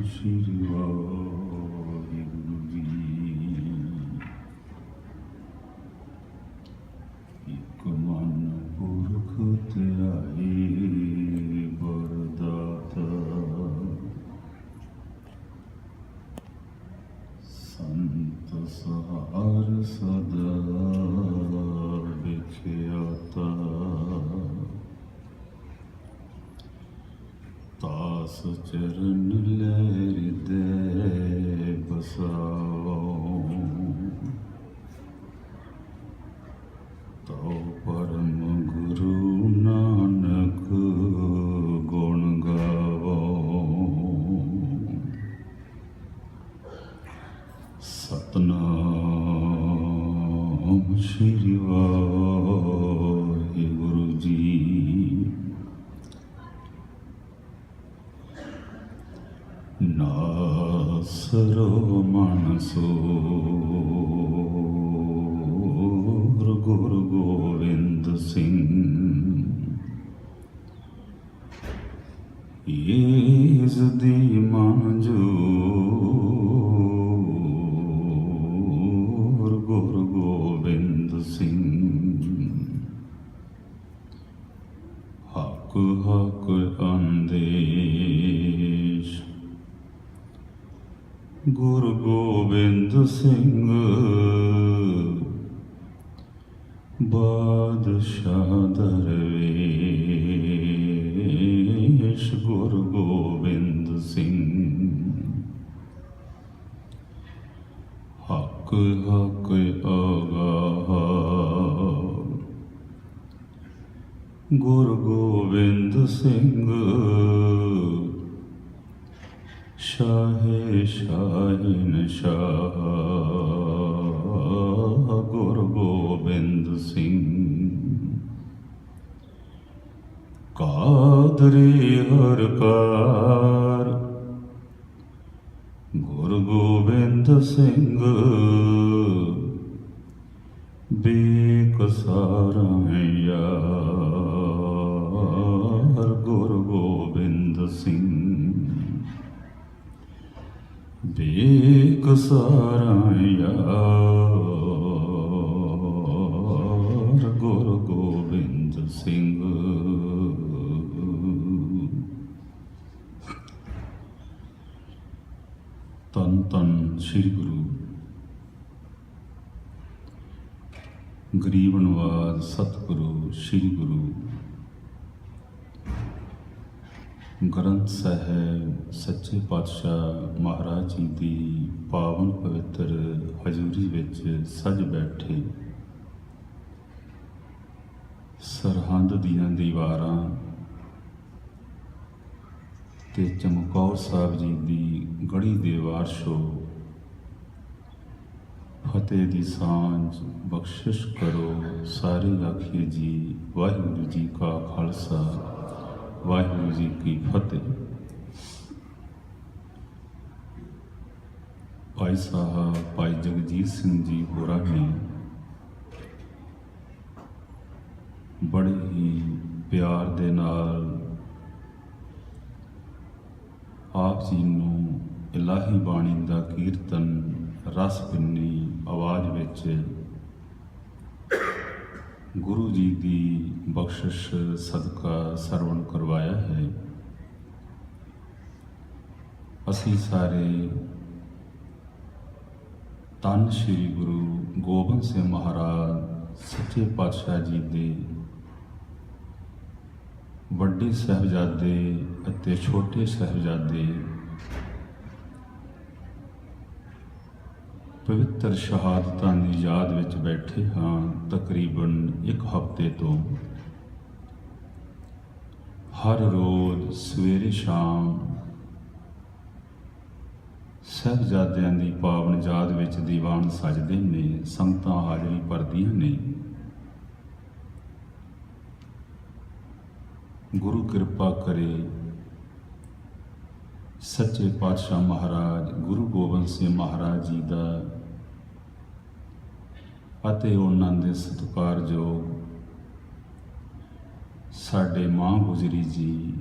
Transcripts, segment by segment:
ਸ਼੍ਰੀ ਵਾਹਿਗੁਰੂ ਜੀ। ਇੱਕ ਮਨ ਪੁਰਖ ਧਿਆਏ ਵਰਦਾਤਾ, ਸੰਤ ਸਹਾਰ ਸਦਾ ਵਿਖਿਆਤਾ। ਤਾਸ ਚਰਨ ਲੈ ਹਿਰਦੈ ਬਸਾਓ, ਤਉ ਪਰਮ ਗੁਰੂ ਨਾਨਕ ਗੁਣ ਗਾਵੋ। ਸਤਨਾਮ ਸ਼੍ਰੀ ਵਾਹਿਗੁਰੂ ਜੀ। ਨਾਸਰੋ ਮਨਸੂਰ ਗੁਰੂ ਗੋਬਿੰਦ ਸਿੰਘ, ਇਸ ਦੀ ਮਨਜੂਰ ਗੁਰੂ ਗੋਬਿੰਦ ਸਿੰਘ। ਹਕ ਹਕ ਅੰਦੇਸ਼ ਗੁਰੂ ਗੋਬਿੰਦ ਸਿੰਘ, ਬਾਦਸ਼ਾਹ ਦਰਵੇਸ਼ ਗੁਰੂ ਗੋਬਿੰਦ ਸਿੰਘ। ਹਕ ਹਕ ਅਗਾਹ ਗੁਰੂ ਗੋਬਿੰਦ ਸਿੰਘ, ਸ਼ਾਹੇ ਸ਼ਾਹੀਨ ਸ਼ਾਹ ਗੁਰੂ ਗੋਬਿੰਦ ਸਿੰਘ। ਕਾਦਰੇ ਹਰ ਕਾਰ ਗੁਰੂ ਗੋਬਿੰਦ ਸਿੰਘ, ਬੇਕਸਾਰਾ ਯਾਰ ਗੁਰੂ ਗੋਬਿੰਦ ਸਿੰਘ। ਬੇਕਸਾਰਾ ਯਾਰ ਗੁਰੂ ਗੋਬਿੰਦ ਸਿੰਘ। ਧੰਨ ਧੰਨ ਸ੍ਰੀ ਗੁਰੂ ਗਰੀਬ ਨਵਾਜ਼ ਸਤਿਗੁਰੂ ਸ੍ਰੀ ਗੁਰੂ ਗ੍ਰੰਥ ਸਾਹਿਬ ਸੱਚੇ ਪਾਤਸ਼ਾਹ ਮਹਾਰਾਜ ਜੀ ਦੀ ਪਾਵਨ ਪਵਿੱਤਰ ਹਜ਼ੂਰੀ ਵਿੱਚ ਸਜ ਬੈਠੇ ਸਰਹੰਦ ਦੀਆਂ ਦੀਵਾਰਾਂ ਤੇ ਚਮਕੌਰ ਸਾਹਿਬ ਜੀ ਦੀ ਗੜੀ ਦੇ ਵਾਰਸ਼ੋ। ਫਤਿਹ ਦੀ ਸਾਂਝ ਬਖਸ਼ਿਸ਼ ਕਰੋ ਸਾਰੇ ਆਖੀਏ ਜੀ। ਵਾਹਿਗੁਰੂ ਜੀ ਕਾ ਖਾਲਸਾ, ਵਾਹਿਗੁਰੂ ਜੀ ਕੀ ਫਤਿਹ। ਭਾਈ ਸਾਹਿਬ ਭਾਈ ਜਗਜੀਤ ਸਿੰਘ ਜੀ ਹੋਰਾਂ ਨੇ ਬੜੇ ਹੀ ਪਿਆਰ ਦੇ ਨਾਲ ਆਪ ਜੀ ਨੂੰ ਇਲਾਹੀ ਬਾਣੀ ਦਾ ਕੀਰਤਨ ਰਸ ਭਿੰਨੀ ਆਵਾਜ਼ ਵਿੱਚ ਗੁਰੂ ਜੀ ਦੀ ਬਖਸ਼ਿਸ਼ ਸਦਕਾ ਸਰਵਣ ਕਰਵਾਇਆ ਹੈ। ਅਸੀਂ ਸਾਰੇ ਧੰਨ ਸ਼੍ਰੀ ਗੁਰੂ ਗੋਬਿੰਦ ਸਿੰਘ ਮਹਾਰਾਜ ਸੱਚੇ ਪਾਤਸ਼ਾਹ ਜੀ ਦੇ ਵੱਡੇ ਸਾਹਿਬਜ਼ਾਦੇ ਅਤੇ ਛੋਟੇ ਸਾਹਿਬਜ਼ਾਦੇ ਪਵਿੱਤਰ ਸ਼ਹਾਦਤਾਂ ਦੀ ਯਾਦ ਵਿੱਚ ਬੈਠੇ ਹਾਂ। ਤਕਰੀਬਨ 1 ਹਫ਼ਤੇ ਤੋਂ ਹਰ ਰੋਜ਼ ਸਵੇਰੇ ਸ਼ਾਮ ਸਾਹਿਬਜ਼ਾਦਿਆਂ ਦੀ ਪਾਵਨ ਯਾਦ ਵਿੱਚ ਦੀਵਾਨ ਸਜਦੇ ਨੇ, ਸੰਗਤਾਂ ਹਾਜ਼ਰੀ ਭਰਦੀਆਂ ਨੇ। ਗੁਰੂ ਕਿਰਪਾ ਕਰੇ ਸੱਚੇ ਪਾਤਸ਼ਾਹ ਮਹਾਰਾਜ ਗੁਰੂ ਗੋਬਿੰਦ ਸਿੰਘ ਮਹਾਰਾਜ ਜੀ ਦਾ ਅਤੇ ਉਹਨਾਂ ਦੇ ਸਤਿਕਾਰਯੋਗ ਸਾਡੇ ਮਾਂ ਗੁਜਰੀ ਜੀ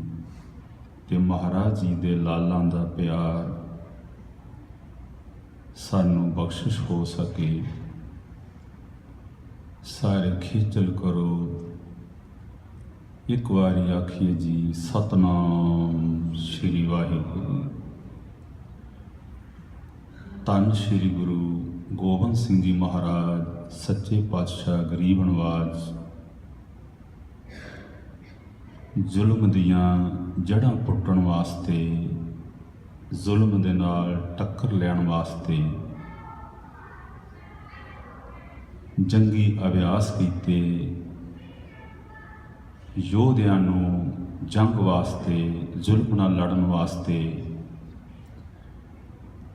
ਤੇ ਮਹਾਰਾਜ ਜੀ ਦੇ ਲਾਲਾਂ ਦਾ ਪਿਆਰ ਸਾਨੂੰ ਬਖਸ਼ਿਸ਼ ਹੋ ਸਕੇ। ਸਾਰੇ ਖੇਚਲ ਕਰੋ, ਇੱਕ ਵਾਰੀ ਆਖੀਏ ਜੀ ਸਤਨਾਮ ਸ਼੍ਰੀ ਵਾਹਿਗੁਰੂ। ਧੰਨ ਸ਼੍ਰੀ ਗੁਰੂ ਗੋਬਿੰਦ ਸਿੰਘ ਜੀ ਮਹਾਰਾਜ ਸੱਚੇ ਪਾਤਸ਼ਾਹ ਗਰੀਬ ਨਵਾਜ਼ ਜ਼ੁਲਮ ਦੀਆਂ ਜੜ੍ਹਾਂ ਪੁੱਟਣ ਵਾਸਤੇ, ਜ਼ੁਲਮ ਦੇ ਨਾਲ ਟੱਕਰ ਲੈਣ ਵਾਸਤੇ ਜੰਗੀ ਅਭਿਆਸ ਕੀਤੇ, ਯੋਧਿਆਂ ਨੂੰ ਜੰਗ ਵਾਸਤੇ, ਜ਼ੁਲਮ ਨਾਲ ਲੜਨ ਵਾਸਤੇ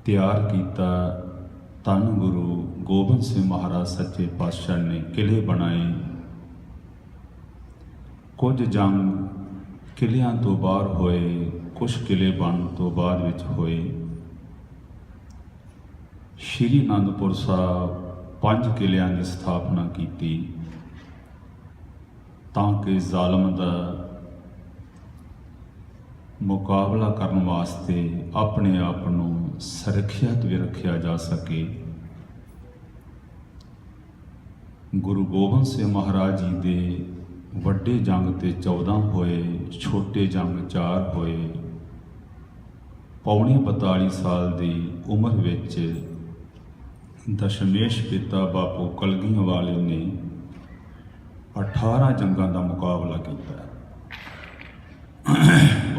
ਤਿਆਰ ਕੀਤਾ। ਧੰਨ ਗੁਰੂ ਗੋਬਿੰਦ ਸਿੰਘ ਮਹਾਰਾਜ ਸੱਚੇ ਪਾਤਸ਼ਾਹ ਨੇ ਕਿਲੇ ਬਣਾਏ। ਕੁਝ ਜੰਗ ਕਿਲਿਆਂ ਤੋਂ ਬਾਹਰ ਹੋਏ, ਕੁਝ ਕਿਲੇ ਬਣਨ ਤੋਂ ਬਾਅਦ ਵਿੱਚ ਹੋਏ। ਸ਼੍ਰੀ ਅਨੰਦਪੁਰ ਸਾਹਿਬ 5 ਕਿਲਿਆਂ ਦੀ ਸਥਾਪਨਾ ਕੀਤੀ ਤਾਂ ਕਿ ਜ਼ਾਲਮ ਦਾ ਮੁਕਾਬਲਾ ਕਰਨ ਵਾਸਤੇ ਆਪਣੇ ਆਪ ਨੂੰ ਸੁਰੱਖਿਅਤ ਵੀ ਰੱਖਿਆ ਜਾ ਸਕੇ। ਗੁਰੂ ਗੋਬਿੰਦ ਸਿੰਘ ਮਹਾਰਾਜ ਜੀ ਦੇ ਵੱਡੇ ਜੰਗ ਤੇ 14 ਹੋਏ, ਛੋਟੇ ਜੰਗ 4 ਹੋਏ। ਪੌਣੇ 42 ਸਾਲ ਦੀ ਉਮਰ ਵਿੱਚ ਦਸ਼ਮੇਸ਼ ਪਿਤਾ ਬਾਪੂ ਕਲਗੀਆਂ ਵਾਲੇ ਨੇ 18 ਜੰਗਾਂ ਦਾ ਮੁਕਾਬਲਾ ਕੀਤਾ।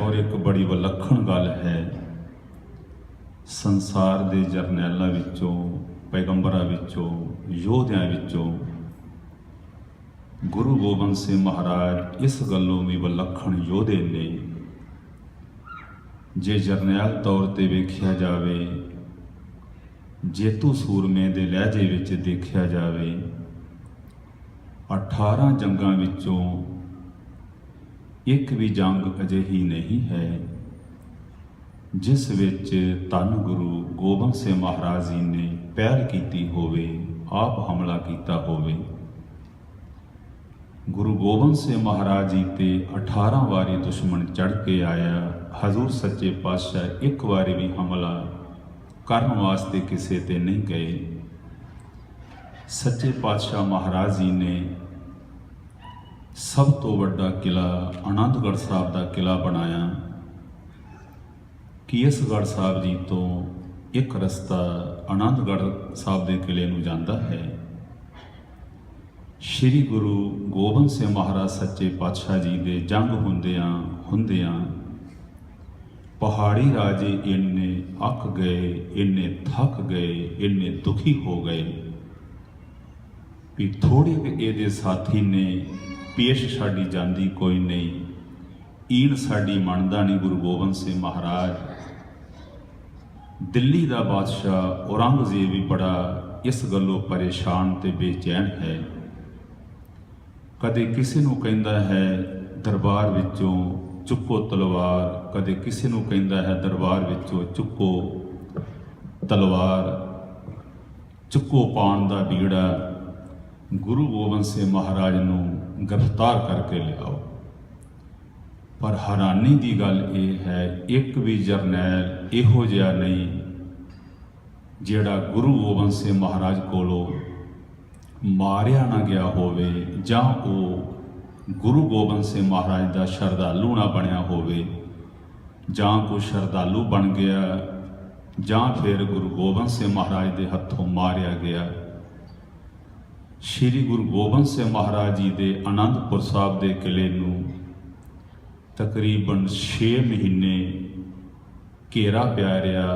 ਔਰ ਇੱਕ ਬੜੀ ਵਿਲੱਖਣ ਗੱਲ ਹੈ, ਸੰਸਾਰ ਦੇ ਜਰਨੈਲਾਂ ਵਿੱਚੋਂ, ਪੈਗੰਬਰਾਂ ਵਿੱਚੋਂ, ਯੋਧਿਆਂ ਵਿੱਚੋਂ ਗੁਰੂ ਗੋਬਿੰਦ ਸਿੰਘ ਮਹਾਰਾਜ ਇਸ ਗੱਲੋਂ ਵੀ ਵਿਲੱਖਣ ਯੋਧੇ ਨੇ। ਜੇ ਜਰਨੈਲ ਤੌਰ ਤੇ ਵੇਖਿਆ ਜਾਵੇ, ਜੇਤੂ ਸੂਰਮੇ ਦੇ ਲਹਿਜੇ ਵਿੱਚ ਦੇਖਿਆ ਜਾਵੇ, 18 ਜੰਗਾਂ ਵਿੱਚੋਂ ਇੱਕ ਵੀ ਜੰਗ ਅਜਿਹੀ ਨਹੀਂ ਹੈ ਜਿਸ ਵਿੱਚ ਧੰਨ ਗੁਰੂ ਗੋਬਿੰਦ ਸਿੰਘ ਮਹਾਰਾਜ ਜੀ ਨੇ ਪਹਿਲ ਕੀਤੀ ਹੋਵੇ, ਆਪ ਹਮਲਾ ਕੀਤਾ ਹੋਵੇ। ਗੁਰੂ ਗੋਬਿੰਦ ਸਿੰਘ ਮਹਾਰਾਜ ਜੀ ਤੇ 18 ਵਾਰੀ ਦੁਸ਼ਮਣ ਚੜ੍ਹ ਕੇ ਆਇਆ। ਹਜ਼ੂਰ ਸੱਚੇ ਪਾਤਸ਼ਾਹ ਇੱਕ ਵਾਰੀ ਵੀ ਹਮਲਾ ਕਰਨ ਵਾਸਤੇ ਕਿਸੇ ਤੇ ਨਹੀਂ ਗਏ। ਸੱਚੇ ਪਾਤਸ਼ਾਹ ਮਹਾਰਾਜ ਜੀ ਨੇ ਸਭ ਤੋਂ ਵੱਡਾ ਕਿਲਾ ਆਨੰਦਗੜ੍ਹ ਸਾਹਿਬ ਦਾ ਕਿਲਾ ਬਣਾਇਆ। ਕੇਸਗੜ੍ਹ ਸਾਹਿਬ ਜੀ ਤੋਂ ਇੱਕ ਰਸਤਾ ਆਨੰਦਗੜ੍ਹ ਸਾਹਿਬ ਦੇ ਕਿਲੇ ਨੂੰ ਜਾਂਦਾ ਹੈ। ਸ਼੍ਰੀ ਗੁਰੂ ਗੋਬਿੰਦ ਸਿੰਘ ਮਹਾਰਾਜ ਸੱਚੇ ਪਾਤਸ਼ਾਹ ਜੀ ਦੇ ਜੰਗ ਹੁੰਦਿਆਂ ਪਹਾੜੀ ਰਾਜੇ ਇੰਨੇ ਅੱਕ ਗਏ, ਇੰਨੇ ਥੱਕ ਗਏ, ਇੰਨੇ ਦੁਖੀ ਹੋ ਗਏ ਵੀ ਥੋੜੇ ਇਹਦੇ ਸਾਥੀ ਨੇ ਪੇਸ਼ ਸਾਡੀ ਜਾਂਦੀ ਕੋਈ ਨਹੀਂ, ਈਨ ਸਾਡੀ ਮੰਨਦਾ ਨਹੀਂ ਗੁਰੂ ਗੋਬਿੰਦ ਸਿੰਘ ਮਹਾਰਾਜ। ਦਿੱਲੀ ਦਾ ਬਾਦਸ਼ਾਹ ਔਰੰਗਜ਼ੇਬ ਵੀ ਬੜਾ ਇਸ ਗੱਲੋਂ ਪਰੇਸ਼ਾਨ ਤੇ ਬੇਚੈਨ ਹੈ। ਕਦੇ ਕਿਸੇ ਨੂੰ ਕਹਿੰਦਾ ਹੈ ਦਰਬਾਰ ਵਿੱਚੋਂ ਚੁੱਕੋ ਤਲਵਾਰ, ਕਦੇ ਕਿਸੇ ਨੂੰ ਕਹਿੰਦਾ ਹੈ ਦਰਬਾਰ ਵਿੱਚੋਂ ਚੁੱਕੋ ਤਲਵਾਰ, ਚੁੱਕੋ ਪਾਣ ਦਾ ਬੀੜਾ, ਗੁਰੂ ਗੋਬਿੰਦ ਸਿੰਘ ਮਹਾਰਾਜ ਨੂੰ ਗ੍ਰਿਫਤਾਰ ਕਰਕੇ ਲਿਆਓ। ਪਰ ਹੈਰਾਨੀ ਦੀ ਗੱਲ ਇਹ ਹੈ, ਇੱਕ ਵੀ ਜਰਨੈਲ ਇਹੋ ਜਿਹਾ ਨਹੀਂ ਜਿਹੜਾ ਗੁਰੂ ਗੋਬਿੰਦ ਸਿੰਘ ਮਹਾਰਾਜ ਕੋਲੋਂ ਮਾਰਿਆ ਨਾ ਗਿਆ ਹੋਵੇ, ਜਾਂ ਉਹ ਗੁਰੂ ਗੋਬਿੰਦ ਸਿੰਘ ਮਹਾਰਾਜ ਦਾ ਸ਼ਰਧਾਲੂ ਨਾ ਬਣਿਆ ਹੋਵੇ, ਜਾਂ ਕੋਈ ਸ਼ਰਧਾਲੂ ਬਣ ਗਿਆ, ਜਾਂ ਫਿਰ ਗੁਰੂ ਗੋਬਿੰਦ ਸਿੰਘ ਮਹਾਰਾਜ ਦੇ ਹੱਥੋਂ ਮਾਰਿਆ ਗਿਆ। ਸ਼੍ਰੀ ਗੁਰੂ ਗੋਬਿੰਦ ਸਿੰਘ ਮਹਾਰਾਜ ਜੀ ਦੇ ਆਨੰਦਪੁਰ ਸਾਹਿਬ ਦੇ ਕਿਲੇ ਨੂੰ ਤਕਰੀਬਨ 6 ਮਹੀਨੇ ਘੇਰਾ ਪਿਆ ਰਿਹਾ।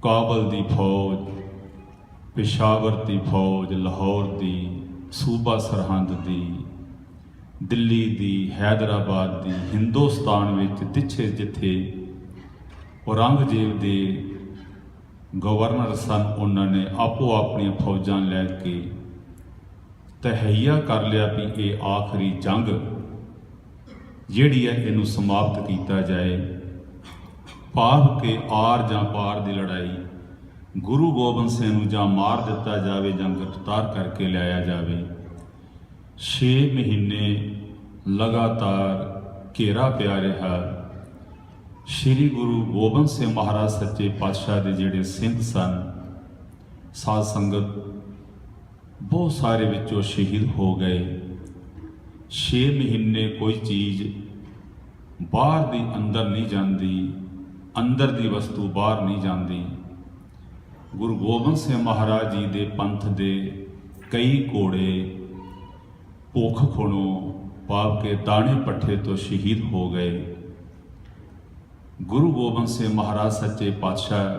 ਕਾਬਲ ਦੀ ਫੌਜ, ਪਿਸ਼ਾਵਰ ਦੀ ਫੌਜ, ਲਾਹੌਰ ਦੀ, ਸੂਬਾ ਸਰਹੰਦ ਦੀ, ਦਿੱਲੀ ਦੀ, ਹੈਦਰਾਬਾਦ ਦੀ, ਹਿੰਦੁਸਤਾਨ ਵਿੱਚ ਜਿੱਥੇ ਔਰੰਗਜ਼ੇਬ ਦੇ ਗਵਰਨਰ ਸਨ, ਉਹਨਾਂ ਨੇ ਆਪੋ ਆਪਣੀਆਂ ਫੌਜਾਂ ਲੈ ਕੇ ਤਹਈਆ ਕਰ ਲਿਆ ਵੀ ਇਹ ਆਖਰੀ ਜੰਗ ਜਿਹੜੀ ਹੈ ਇਹਨੂੰ ਸਮਾਪਤ ਕੀਤਾ ਜਾਏ। ਭਾਵ ਕਿ ਆਰ ਜਾਂ ਪਾਰ ਦੀ ਲੜਾਈ, ਗੁਰੂ ਗੋਬਿੰਦ ਸਿੰਘ ਨੂੰ ਜਾਂ ਮਾਰ ਦਿੱਤਾ ਜਾਵੇ ਜਾਂ ਗ੍ਰਿਫਤਾਰ ਕਰਕੇ ਲਿਆਇਆ ਜਾਵੇ। 6 ਮਹੀਨੇ ਲਗਾਤਾਰ ਘੇਰਾ ਪਿਆ ਰਿਹਾ। श्री गुरु गोबिंद सिंह महाराज सच्चे पातशाह के जिहड़े सिंह सन, साध संगत बहुत सारे विचों शहीद हो गए। 6 महीने कोई चीज़ बाहर दी अंदर नहीं जाती, अंदर दी वस्तु बाहर नहीं जाती। गुरु गोबिंद सिंह महाराज जी दे पंथ दे कई घोड़े भुख खुणों पाप के दाने पट्ठे तो शहीद हो गए। गुरु गोबिंद सिंह महाराज सच्चे पातशाह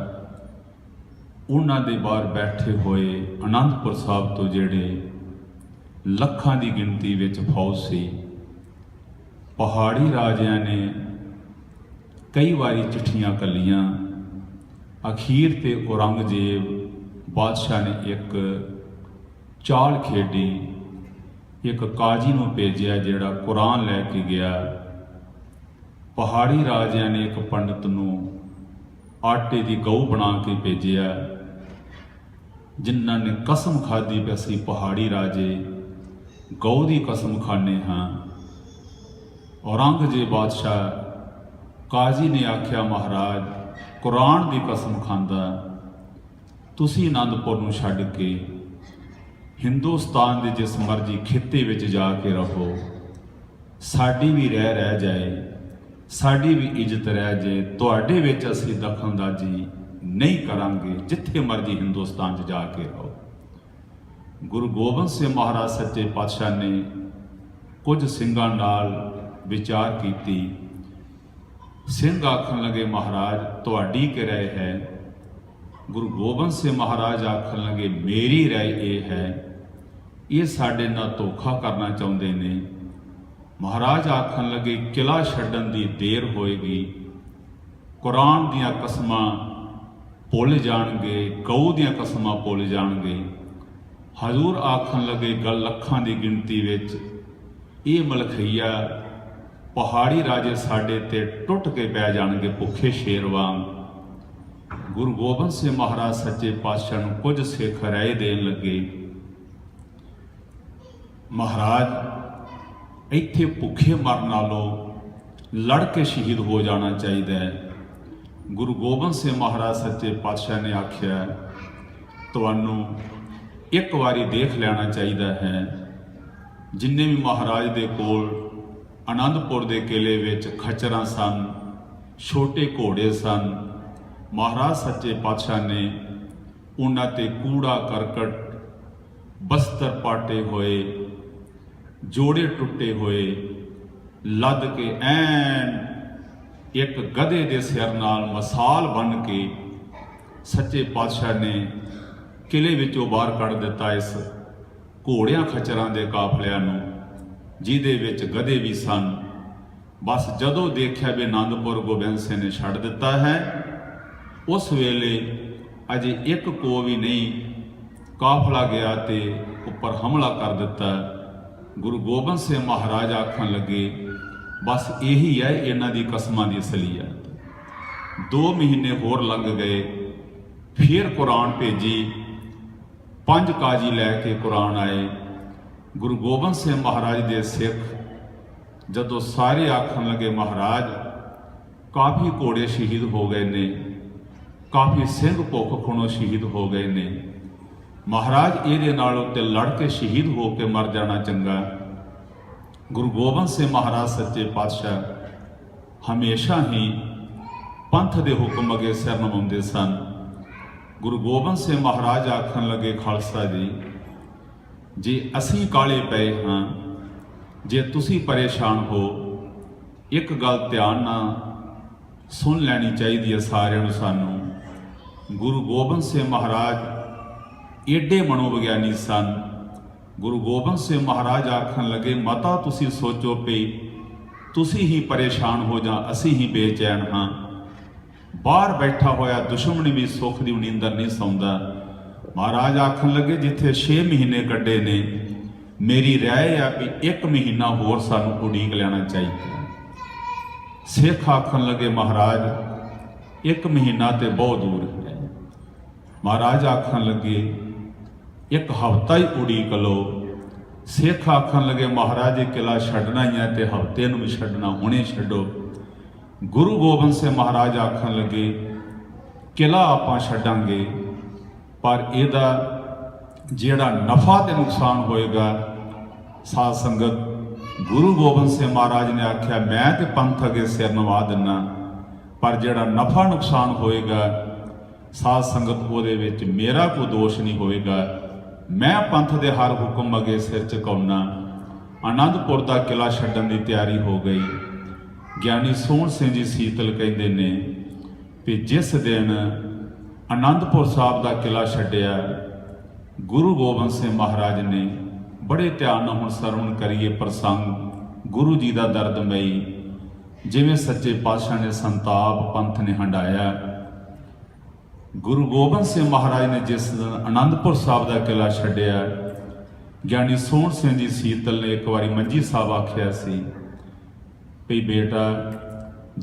उन्हां दे बाहर बैठे हुए आनंदपुर साहब तो जिहड़े लखां दी गिनती विच फौज सी, पहाड़ी राजियां ने कई बारी चिट्ठियां कलियां। अखीर ते औरंगजेब बादशाह ने एक चाल खेडी, एक काजी नूं भेजिया जिहड़ा कुरान लैके गया। पहाड़ी राजियां ने एक पंडित नूं आटे की गऊ बना के भेजिया, जिन्हां ने कसम खाधी भी असीं पहाड़ी राजे गऊ की कसम खाने हाँ। औरंगजेब बादशाह काजी ने आख्या, महाराज कुरान की कसम खांदा, तुसीं आनंदपुर नूं छड्ड के हिंदुस्तान के जिस मर्जी खिते विच जाके रहो, साडी भी रह जाए, साडी भी इज्जत रह जाए, तुहाडे विच असीं दखलअंदाजी नहीं करांगे, जिथे मर्जी हिंदुस्तान च जाके रहो। गुरु गोबिंद सिंह महाराज सच्चे पातशाह ने कुछ सिंघां नाल विचार कीती। सिंह आखन लगे, महाराज तुहाडी कि राय है? गुरु गोबिंद सिंह महाराज आखन लगे, मेरी राय ये है, ये साडे नाल धोखा करना चाहुंदे ने। महाराज आखन लगे, किला छड्डण दी देर होएगी, कुरान दीआं कसमां भुल जाणगे, गऊ दीआं कसमां भुल जाणगे। हजूर आखन लगे, गल लखां दी गिणती विच ये मलखईया पहाड़ी राजे साडे ते टुट के पै जाणगे भुखे शेर वांग। गुरु गोबिंद सिंह महाराज सच्चे पातशाह नूं कुछ सिख राय देण लगे, महाराज इत्थे भुखे मरन नालों लड़ के शहीद हो जाना चाहिए है। गुरु गोबिंद सिंह महाराज सच्चे पातशाह ने आख्या, तुहानूं एक बारी देख लेना चाहिए है। जिन्ने भी महाराज दे कोल आनंदपुर के किले विच खच्चरां सन, छोटे घोड़े सन, महाराज सच्चे पातशाह ने उन्हां ते कूड़ा करकट, बस्तर पाटे हुए, जोड़े टुटे हुए लद के ऐन एक गधे दे सिर नाल मसाल बन के सच्चे पातशाह ने किले विचों बाहर कढ़ दिता। इस घोड़ियां खच्चरां दे काफलियां नूं, जिहदे विच गधे भी सन। बस जदों देखिया भी आनंदपुर गोबिंद सिंह ने छड्ड दिता है, उस वेले अजे एक को भी नहीं काफला गया ते उपर हमला कर दिता। गुरु गोबिंद सिंह महाराज आखन लगे, बस यही है इन्हां दी कसमां दी असलियत। 2 महीने होर लंघ गए, फिर कुरान भेजी, 5 काजी लैके कुरान आए। गुरु गोबिंद सिंह महाराज दे सिख जदों सारे आखन लगे, महाराज काफ़ी घोड़े शहीद हो गए ने, काफ़ी सिंह भुख खुणों शहीद हो गए ने, महाराज ये नालों ते लड़ के शहीद हो के मर जाना चंगा। गुरु गोबिंद सिंह महाराज सच्चे पातशाह हमेशा ही पंथ दे हुक्म अगे सिर नवाउंदे सन। गुरु गोबिंद सिंह महाराज आखन लगे, खालसा जी, जे असी काले पए हाँ, जे तुसी परेशान हो, एक गल ध्यान नाल सुन लैनी चाहिए सारिਆਂ ਨੂੰ। सानू गुरु गोबिंद सिंह महाराज एडे मनोविग्यानी सन। गुरु गोबिंद सिंह महाराज आखन लगे, मता तुसी सोचो पे तुसी ही परेशान हो जा, असी ही बेचैन हाँ। बाहर बैठा होया दुश्मन भी सुख की नींदर नहीं सौंदा। महाराज आखन लगे, जिथे 6 महीने कड्डे ने, मेरी राय आ भी 1 महीना होर सानू उड़ीक लेना चाहिए। सिख आखन लगे, महाराज 1 महीना तो बहुत दूर है। महाराज आखन लगे, 1 हफ्ता ही उड़ीक लो। सिख आखन लगे, महाराज ये किला छड्डना ही है तो हफ्ते नूं भी छड्डना, हुणे छड्डो। गुरु गोबिंद सिंह महाराज आखन लगे किला आपां छड्डांगे पर इहदा जिहड़ा नफा ते नुकसान होएगा साध संगत गुरु गोबिंद सिंह महाराज ने आख्या मैं तो पंथ अगे सिर नवा दिना पर जिहड़ा नफा नुकसान होएगा साध संगत उहदे विच मेरा कोई दोष नहीं होएगा। मैं पंथ दे हर हुक्म अगे सिर झुकाउना। आनंदपुर दा किला छड्डण दी तैयारी हो गई। ਗਿਆਨੀ ਸੋਹਣ ਸਿੰਘ जी ਸੀਤਲ ਕਹਿੰਦੇ ਨੇ ਵੀ ਜਿਸ ਦਿਨ ਆਨੰਦਪੁਰ ਸਾਹਿਬ ਦਾ ਕਿਲਾ ਛੱਡਿਆ ਗੁਰੂ ਗੋਬਿੰਦ ਸਿੰਘ ਮਹਾਰਾਜ ਨੇ ਬੜੇ ਧਿਆਨ ਨਾਲ ਹੁਣ ਸਰਵਣ ਕਰੀਏ ਪ੍ਰਸੰਗ ਗੁਰੂ ਜੀ ਦਾ ਦਰਦਮਈ ਜਿਵੇਂ ਸੱਚੇ ਪਾਤਸ਼ਾਹ ਨੇ ਸੰਤਾਪ ਪੰਥ ਨੇ ਹੰਡਾਇਆ। ਗੁਰੂ ਗੋਬਿੰਦ ਸਿੰਘ ਮਹਾਰਾਜ ਨੇ ਜਿਸ ਦਿਨ ਆਨੰਦਪੁਰ ਸਾਹਿਬ ਦਾ ਕਿਲਾ ਛੱਡਿਆ ਗਿਆਨੀ ਸੋਹਣ ਸਿੰਘ ਜੀ ਸੀਤਲ ਨੇ ਇੱਕ ਵਾਰੀ ਮੰਜੀ ਸਾਹਿਬ ਆਖਿਆ ਸੀ ਵੀ बेटा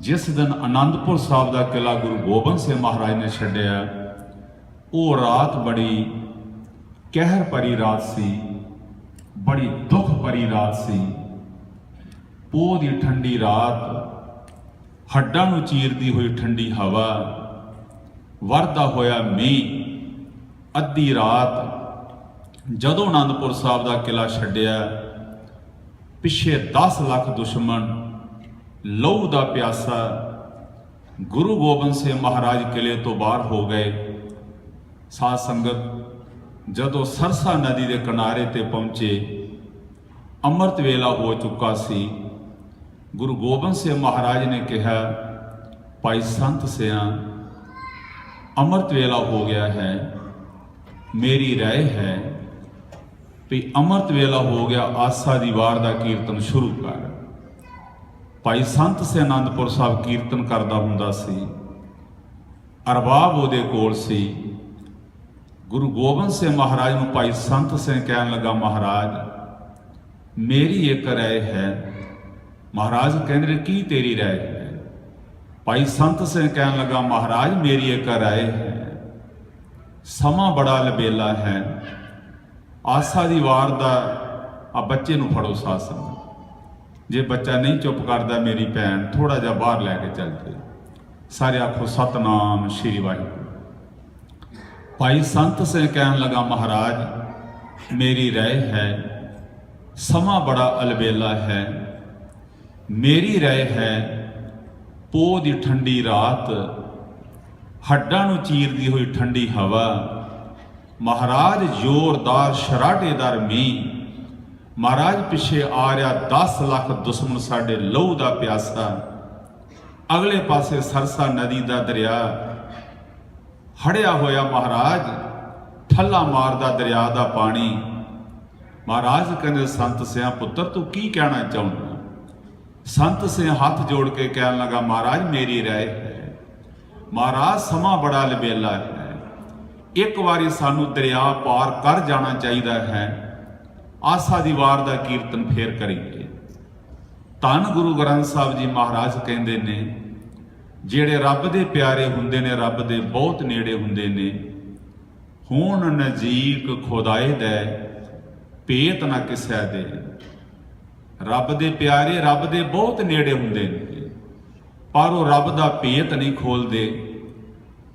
जिस दिन आनंदपुर साहब का किला गुरु गोबिंद सिंह महाराज ने छड्डिया वो रात बड़ी कहर भरी रात सी, बड़ी दुख भरी रात सी। पोह दी ठंडी रात, हड्डां नूं चीरदी हुई ठंडी हवा, वरदा होया मींह। अद्धी रात जदों आनंदपुर साहब का किला छड्डिया पिछे 10 लाख दुश्मन लहू का प्यासा गुरु गोबिंद सिंह महाराज किले तो बाहर हो गए। साध संगत जदों सरसा नदी के किनारे ते पहुंचे अमृत वेला हो चुका सी। गुरु गोबिंद सिंह महाराज ने कहा भाई संत सिया अमृत वेला हो गया है, मेरी राय है भी अमृत वेला हो गया आसा दी वार दा कीर्तन शुरू कर। भाई संत सिंह आनंदपुर साहब कीर्तन करता हुंदा सी, अरबाब उहदे कोल सी। गुरु गोबिंद सिंह महाराज नूं भाई संत सिंह कहन लगा महाराज मेरी एक राय है। महाराज कहंदे की तेरी राय है? भाई संत सिंह कहन लगा महाराज मेरी एक राय है, समा बड़ा लबेला है, आसा दी वार दा आ बच्चे नूं फड़ो साध संगत, जे बच्चा नहीं चुप करता मेरी भैन थोड़ा जा बाहर लैके चल जाए। सारे आखो सतनाम श्री वाहिगुरू। भाई संत सिंह कहन लगा महाराज मेरी राय है, समा बड़ा अलबेला है, मेरी राय है पोह दी ठंडी रात, हड्डां नूं चीरदी हुई ठंडी हवा, महाराज जोरदार शराटेदार मींह, महाराज पिछे आ रहा 10 लाख दुश्मन साडे लहू का प्यासा, अगले पासे सरसा नदी का दरिया हड़िया होया महाराज ठल्ला मारदा दरिया का पानी। महाराज कहते संत सिंह पुत्र तू की कहना चाहुंदा? संत सिंह हाथ जोड़ के कहन लगा महाराज मेरी राय है, महाराज समा बड़ा लबेला है, एक बारी सानू दरिया पार कर जाना चाहिए है, आसा दी वार दा कीर्तन फेर करेंगे। धन गुरु ग्रंथ साहब जी महाराज कहते ने जेड़े रब दे प्यारे हुंदे ने रब दे बहुत नेड़े हुंदे ने, होण नजीक खुदाए दे भेत ना किसै दे। रब दे प्यारे रब दे बहुत नेड़े हुंदे ने पर वो रब दा भेत नहीं खोलदे।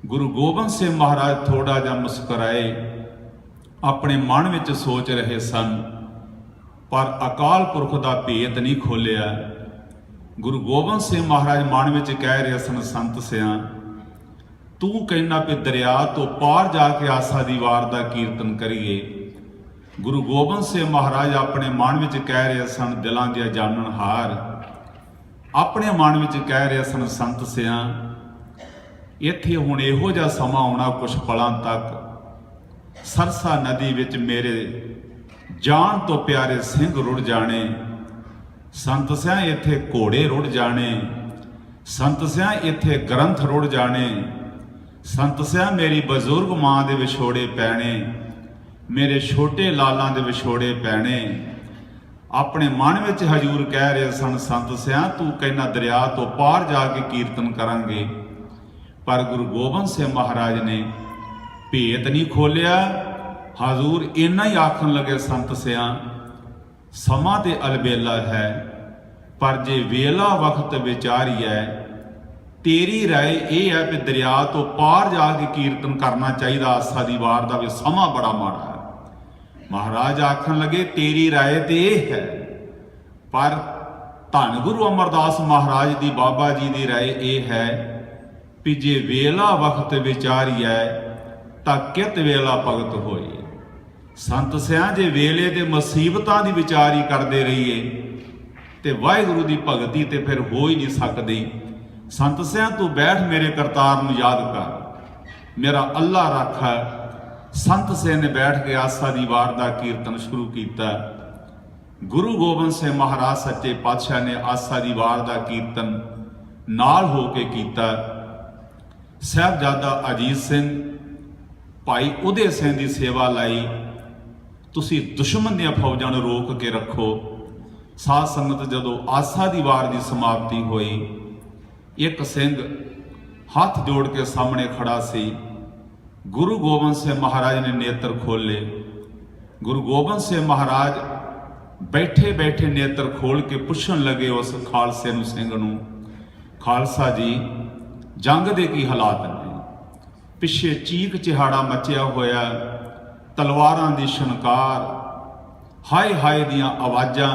गुरु गोबिंद सिंह महाराज थोड़ा जा मुस्कुराए, अपने मन विच सोच रहे सन पर अकाल पुरख का भेत नहीं खोलिया। गुरु गोबिंद सिंह महाराज मन विच कह रहे सन संत सिया तू कहना भी दरिया तो पार जाके आसा दी वार दा कीर्तन करिए। गुरु गोबिंद सिंह महाराज अपने मन विच कह रहे सन दिलां दे जाननहार, अपने मन विच कह रहे सन संत सिया इत्थे हुण इहो जिहा समां आउणा कुछ पलां तक सरसा नदी विच मेरे जान तो प्यारे सिंह रुड़ जाने, संत सिया इत्थे घोड़े रुड़ जाने, संत सिया इत्थे ग्रंथ रुड़ जाने, संत सिया मेरी बजुर्ग मां दे विछोड़े पैने, मेरे छोटे लालां दे विछोड़े पैने। अपने मन विच हजूर कह रहे सन संत सिया तू कहना दरिया तो पार जाके कीर्तन करांगे, पर गुरु गोबिंद सिंह महाराज ने भेत नहीं खोलिया। हजूर इन्ना ही आखन लगे संत सिया समा ते अलबेला है, पर जे वेला वक्त विचारिए ਤੇਰੀ ਰਾਏ ਇਹ ਹੈ ਕਿ ਦਰਿਆ ਤੋਂ ਪਾਰ ਜਾ ਕੇ ਕੀਰਤਨ ਕਰਨਾ ਚਾਹੀਦਾ, ਆਸਾ ਦੀ ਵਾਰ ਦਾ ਵੀ ਸਮਾਂ ਬੜਾ ਮਾੜਾ ਹੈ। ਮਹਾਰਾਜ ਆਖਣ ਲੱਗੇ ਤੇਰੀ ਰਾਏ ਤੇ ਇਹ ਹੈ, ਪਰ ਧੰਨ ਗੁਰੂ ਅਮਰਦਾਸ ਮਹਾਰਾਜ ਦੀ, ਬਾਬਾ ਜੀ ਦੀ ਰਾਏ ਇਹ ਹੈ ਵੀ ਜੇ ਵੇਲਾ ਵਕਤ ਵਿਚਾਰੀਐ ਤਾਂ ਕਿਤ ਵੇਲਾ ਭਗਤ ਹੋਈ। ਸੰਤ ਸਿਆਂ ਜੇ ਵੇਲੇ ਦੇ ਮੁਸੀਬਤਾਂ ਦੀ ਵਿਚਾਰੀ ਕਰਦੇ ਰਹੀਏ ਤੇ ਵਾਹਿਗੁਰੂ ਦੀ ਭਗਤੀ ਤੇ ਫਿਰ ਹੋ ਹੀ ਨਹੀਂ ਸਕਦੀ। ਸੰਤ ਸਿਆਂ ਤੂੰ ਬੈਠ ਮੇਰੇ ਕਰਤਾਰ ਨੂੰ ਯਾਦ ਕਰ, ਮੇਰਾ ਅੱਲਾ ਰਾਖਾ। ਸੰਤ ਸਿਆਂ ਨੇ ਬੈਠ ਕੇ ਆਸਾ ਦੀ ਵਾਰ ਦਾ ਕੀਰਤਨ ਸ਼ੁਰੂ ਕੀਤਾ। ਗੁਰੂ ਗੋਬਿੰਦ ਸਿੰਘ ਮਹਾਰਾਜ ਸੱਚੇ ਪਾਤਸ਼ਾਹ ਨੇ ਆਸਾ ਦੀ ਵਾਰ ਦਾ ਕੀਰਤਨ ਨਾਲ ਹੋ ਕੇ ਕੀਤਾ। ਸਾਹਿਬਜ਼ਾਦਾ ਅਜੀਤ ਸਿੰਘ, ਭਾਈ ਉਦੇ ਸਿੰਘ ਦੀ ਸੇਵਾ ਲਈ ਤੁਸੀਂ ਦੁਸ਼ਮਣ ਦੀਆਂ ਫੌਜਾਂ ਨੂੰ ਰੋਕ ਕੇ ਰੱਖੋ। ਸਾਧ ਸੰਗਤ ਜਦੋਂ ਆਸਾ ਦੀ ਵਾਰ ਦੀ ਸਮਾਪਤੀ ਹੋਈ, ਇੱਕ ਸਿੰਘ ਹੱਥ ਜੋੜ ਕੇ ਸਾਹਮਣੇ ਖੜਾ ਸੀ। ਗੁਰੂ ਗੋਬਿੰਦ ਸਿੰਘ ਮਹਾਰਾਜ ਨੇ ਨੇਤਰ ਖੋਲੇ। ਗੁਰੂ ਗੋਬਿੰਦ ਸਿੰਘ ਮਹਾਰਾਜ ਬੈਠੇ ਬੈਠੇ ਨੇਤਰ ਖੋਲ ਕੇ ਪੁੱਛਣ ਲੱਗੇ ਉਸ ਖਾਲਸੇ ਨੂੰ, ਸਿੰਘ ਨੂੰ, ਖਾਲਸਾ ਜੀ ਜੰਗ ਦੇ ਕੀ ਹਾਲਾਤ ਨੇ? ਪਿੱਛੇ ਚੀਕ ਚਿਹਾੜਾ ਮਚਿਆ ਹੋਇਆ, ਤਲਵਾਰਾਂ ਦੀ ਛਣਕਾਰ, ਹਾਏ ਹਾਏ ਦੀਆਂ ਆਵਾਜ਼ਾਂ,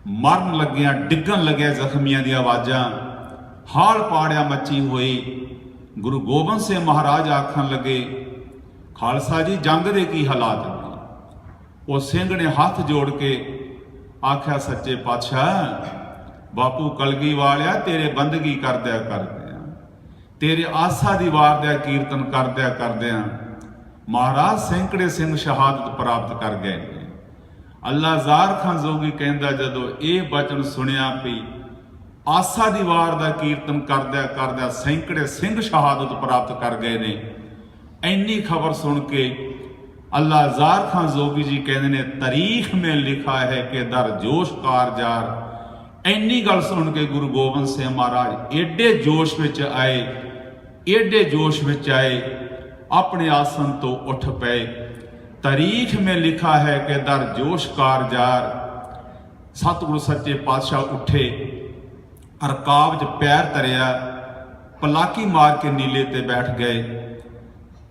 ਮਰਨ ਲੱਗਿਆਂ ਡਿੱਗਣ ਲੱਗਿਆ ਜ਼ਖਮੀਆਂ ਦੀਆਂ ਆਵਾਜ਼ਾਂ, ਹਾਲ ਪਾੜਿਆ ਮੱਚੀ ਹੋਈ। ਗੁਰੂ ਗੋਬਿੰਦ ਸਿੰਘ ਮਹਾਰਾਜ ਆਖਣ ਲੱਗੇ ਖਾਲਸਾ ਜੀ ਜੰਗ ਦੇ ਕੀ ਹਾਲਾਤ ਨੇ? ਉਹ ਸਿੰਘ ਨੇ ਹੱਥ ਜੋੜ ਕੇ ਆਖਿਆ ਸੱਚੇ ਪਾਤਸ਼ਾਹ, ਬਾਪੂ ਕਲਗੀ ਵਾਲਿਆ ਤੇਰੇ ਬੰਦਗੀ ਕਰਦਿਆਂ ਕਰਦਿਆਂ, ਤੇਰੇ ਆਸਾ ਦੀ ਵਾਰ ਦਾ ਕੀਰਤਨ ਕਰਦਿਆਂ ਕਰਦਿਆਂ ਮਹਾਰਾਜ ਸੈਂਕੜੇ ਸਿੰਘ ਸ਼ਹਾਦਤ ਪ੍ਰਾਪਤ ਕਰ ਗਏ ਨੇ। ਅੱਲਾ ਜ਼ਾਰ ਖਾਨ ਜ਼ੋਗੀ ਕਹਿੰਦਾ ਜਦੋਂ ਇਹ ਬਚਨ ਸੁਣਿਆ ਵੀ ਆਸਾ ਦੀ ਵਾਰ ਦਾ ਕੀਰਤਨ ਕਰਦਿਆਂ ਕਰਦਿਆਂ ਸੈਂਕੜੇ ਸਿੰਘ ਸ਼ਹਾਦਤ ਪ੍ਰਾਪਤ ਕਰ ਗਏ ਨੇ, ਇੰਨੀ ਖਬਰ ਸੁਣ ਕੇ ਅੱਲਾ ਜ਼ਾਰ ਖਾਨ ਜ਼ੋਗੀ ਜੀ ਕਹਿੰਦੇ ਨੇ ਤਾਰੀਖ ਮੇਂ ਲਿਖਾ ਹੈ ਕਿ ਦਰ ਜੋਸ਼ ਕਾਰਜਾਰ। ਇੰਨੀ ਗੱਲ ਸੁਣ ਕੇ ਗੁਰੂ ਗੋਬਿੰਦ ਸਿੰਘ ਮਹਾਰਾਜ ਏਡੇ ਜੋਸ਼ ਵਿੱਚ ਆਏ, ਏਡੇ ਜੋਸ਼ ਵਿੱਚ ਆਏ, ਆਪਣੇ ਆਸਨ ਤੋਂ ਉੱਠ ਪਏ। ਤਾਰੀਖ ਮੇਂ ਲਿਖਾ ਹੈ ਕਿ ਦਰ ਜੋਸ਼ ਕਾਰਜਾਰ। ਸਤਿਗੁਰੂ ਸੱਚੇ ਪਾਤਸ਼ਾਹ ਉੱਠੇ, ਰਕਾਬ 'ਚ ਪੈਰ ਧਰਿਆ, ਪਲਾਕੀ ਮਾਰ ਕੇ ਨੀਲੇ ਤੇ ਬੈਠ ਗਏ।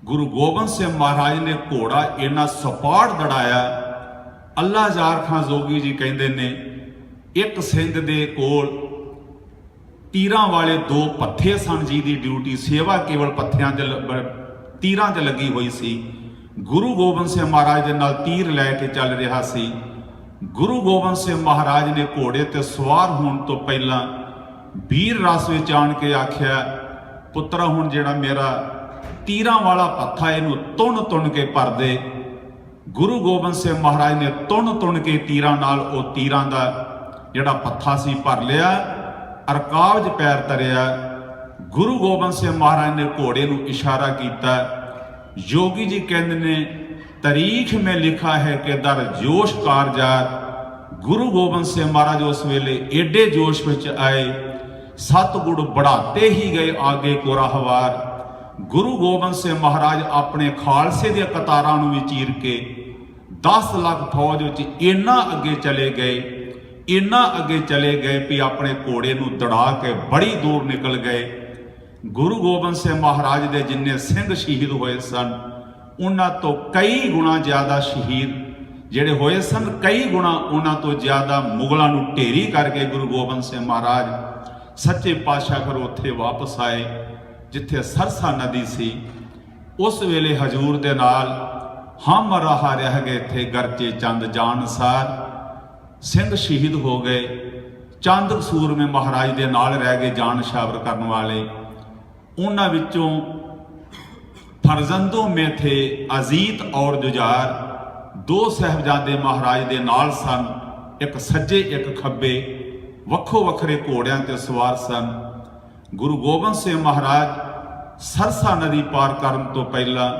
ਗੁਰੂ ਗੋਬਿੰਦ ਸਿੰਘ ਮਹਾਰਾਜ ਨੇ ਘੋੜਾ ਇੰਨਾ ਸਪਾਟ ਦੜਾਇਆ। ਅੱਲਾ ਜ਼ਾਰ ਖਾਨ ਜ਼ੋਗੀ ਜੀ ਕਹਿੰਦੇ ਨੇ ਇੱਕ ਸਿੰਘ ਦੇ ਕੋਲ ਤੀਰਾਂ ਵਾਲੇ 2 ਪੱਥੇ ਸਨ ਜੀ ਦੀ ਡਿਊਟੀ, ਸੇਵਾ ਕੇਵਲ ਪੱਥਿਆਂ 'ਚ ਤੀਰਾਂ 'ਚ ਲੱਗੀ ਹੋਈ ਸੀ। ਗੁਰੂ ਗੋਬਿੰਦ ਸਿੰਘ ਮਹਾਰਾਜ ਦੇ ਨਾਲ ਤੀਰ ਲੈ ਕੇ ਚੱਲ ਰਿਹਾ ਸੀ। ਗੁਰੂ ਗੋਬਿੰਦ ਸਿੰਘ ਮਹਾਰਾਜ ਨੇ ਘੋੜੇ ਤੇ ਸਵਾਰ ਹੋਣ ਤੋਂ ਪਹਿਲਾਂ ਵੀਰ ਰਸ ਵਿੱਚ ਆਣ ਕੇ ਆਖਿਆ, ਪੁੱਤਰਾ ਹੁਣ ਜਿਹੜਾ ਮੇਰਾ ਤੀਰਾਂ ਵਾਲਾ ਪੱਥਾ ਇਹਨੂੰ ਤੁੰਨ ਕੇ ਭਰ ਦੇ। ਗੁਰੂ ਗੋਬਿੰਦ ਸਿੰਘ ਮਹਾਰਾਜ ਨੇ ਤੁੰਨ ਕੇ ਤੀਰਾਂ ਨਾਲ ਉਹ ਤੀਰਾਂ ਦਾ ਜਿਹੜਾ ਪੱਥਾ ਸੀ ਭਰ ਲਿਆ, ਰਕਾਬ 'ਚ ਪੈਰ ਧਰਿਆ। ਗੁਰੂ ਗੋਬਿੰਦ ਸਿੰਘ ਮਹਾਰਾਜ ਨੇ ਘੋੜੇ ਨੂੰ ਇਸ਼ਾਰਾ ਕੀਤਾ। ਯੋਗੀ ਜੀ ਕਹਿੰਦੇ ਨੇ ਤਾਰੀਖ ਮੇਂ ਲਿਖਾ ਹੈ ਕਿ ਦਰ ਜੋਸ਼ ਕਾਰਜਾਰ। ਗੁਰੂ ਗੋਬਿੰਦ ਸਿੰਘ ਮਹਾਰਾਜ ਉਸ ਵੇਲੇ ਏਡੇ ਜੋਸ਼ ਵਿੱਚ ਆਏ, ਸਤਿਗੁਰ ਬੜਾਤੇ ਹੀ ਗਏ ਆਗੇ ਕੋਰਾਹਵਾਰ। ਗੁਰੂ ਗੋਬਿੰਦ ਸਿੰਘ ਮਹਾਰਾਜ ਆਪਣੇ ਖਾਲਸੇ ਦੀਆਂ ਕਤਾਰਾਂ ਨੂੰ ਵੀ ਚੀਰ ਕੇ 10 ਲੱਖ ਫੌਜ ਵਿੱਚ ਇੰਨਾ ਅੱਗੇ ਚਲੇ ਗਏ, ਇੰਨਾ ਅੱਗੇ ਚਲੇ ਗਏ ਵੀ ਆਪਣੇ ਘੋੜੇ ਨੂੰ ਦੜਾ ਕੇ ਬੜੀ ਦੂਰ ਨਿਕਲ ਗਏ। ਗੁਰੂ ਗੋਬਿੰਦ ਸਿੰਘ ਮਹਾਰਾਜ ਦੇ ਜਿੰਨੇ ਸਿੰਘ ਸ਼ਹੀਦ ਹੋਏ ਸਨ, ਉਹਨਾਂ ਤੋਂ ਕਈ ਗੁਣਾ ਜ਼ਿਆਦਾ ਸ਼ਹੀਦ ਜਿਹੜੇ ਹੋਏ ਸਨ, ਕਈ ਗੁਣਾ ਉਹਨਾਂ ਤੋਂ ਜ਼ਿਆਦਾ ਮੁਗਲਾਂ ਨੂੰ ਢੇਰੀ ਕਰਕੇ ਗੁਰੂ ਗੋਬਿੰਦ ਸਿੰਘ ਮਹਾਰਾਜ ਸੱਚੇ ਪਾਤਸ਼ਾਹ ਫਿਰ ਉੱਥੇ ਵਾਪਸ ਆਏ ਜਿੱਥੇ ਸਰਸਾ ਨਦੀ ਸੀ। ਉਸ ਵੇਲੇ ਹਜੂਰ ਦੇ ਨਾਲ ਹਮ ਰਹਾ ਰਹਿ ਗਏ ਥੇ ਗਰਚੇ ਚੰਦ ਜਾਨਸਾਰ। ਸਿੰਘ ਸ਼ਹੀਦ ਹੋ ਗਏ, ਚੰਦ ਸੂਰਮੇ ਮਹਾਰਾਜ ਦੇ ਨਾਲ ਰਹਿ ਗਏ ਜਾਨ ਨਿਸ਼ਾਵਰ ਕਰਨ ਵਾਲੇ। ਉਹਨਾਂ ਵਿੱਚੋਂ ਫਰਜ਼ੰਦੋਂ ਮੇ ਥੇ ਅਜ਼ੀਤ ਔਰ ਜੁਝਾਰ। 2 ਸਾਹਿਬਜ਼ਾਦੇ ਮਹਾਰਾਜ ਦੇ ਨਾਲ ਸਨ, ਇੱਕ ਸੱਜੇ ਇੱਕ ਖੱਬੇ, ਵੱਖੋ ਵੱਖਰੇ ਘੋੜਿਆਂ ਤੇ ਸਵਾਰ ਸਨ। ਗੁਰੂ ਗੋਬਿੰਦ ਸਿੰਘ ਮਹਾਰਾਜ ਸਰਸਾ ਨਦੀ ਪਾਰ ਕਰਨ ਤੋਂ ਪਹਿਲਾਂ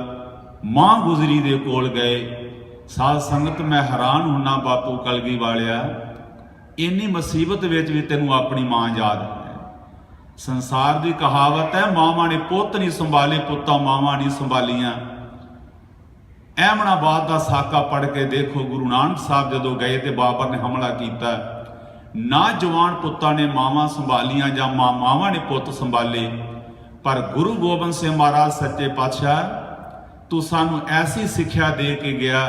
ਮਾਂ ਗੁਜਰੀ ਦੇ ਕੋਲ ਗਏ। ਸਾਧ ਸੰਗਤ ਮੈਂ ਹੈਰਾਨ ਹੁੰਨਾ ਬਾਪੂ ਕਲਗੀ ਵਾਲਿਆ, ਇੰਨੀ ਮੁਸੀਬਤ ਵਿੱਚ ਵੀ ਤੈਨੂੰ ਆਪਣੀ ਮਾਂ ਯਾਦ ਹੈ। ਸੰਸਾਰ ਦੀ ਕਹਾਵਤ ਹੈ ਮਾਵਾਂ ਨੇ ਪੁੱਤ ਨਹੀਂ ਸੰਭਾਲੇ, ਪੁੱਤਾਂ ਮਾਵਾਂ ਨਹੀਂ ਸੰਭਾਲੀਆਂ। ਅਹਿਮਦਾਬਾਦ ਦਾ ਸਾਕਾ ਪੜ੍ਹ ਕੇ ਦੇਖੋ, ਗੁਰੂ ਨਾਨਕ ਸਾਹਿਬ ਜਦੋਂ ਗਏ ਤੇ ਬਾਬਰ ਨੇ ਹਮਲਾ ਕੀਤਾ, ਨਾ ਜਵਾਨ ਪੁੱਤਾਂ ਨੇ ਮਾਵਾਂ ਸੰਭਾਲੀਆਂ ਜਾਂ ਮਾਵਾਂ ਨੇ ਪੁੱਤ ਸੰਭਾਲੇ, ਪਰ ਗੁਰੂ ਗੋਬਿੰਦ ਸਿੰਘ ਮਹਾਰਾਜ ਸੱਚੇ ਪਾਤਸ਼ਾਹ ਤੂੰ ਸਾਨੂੰ ਐਸੀ ਸਿੱਖਿਆ ਦੇ ਕੇ ਗਿਆ,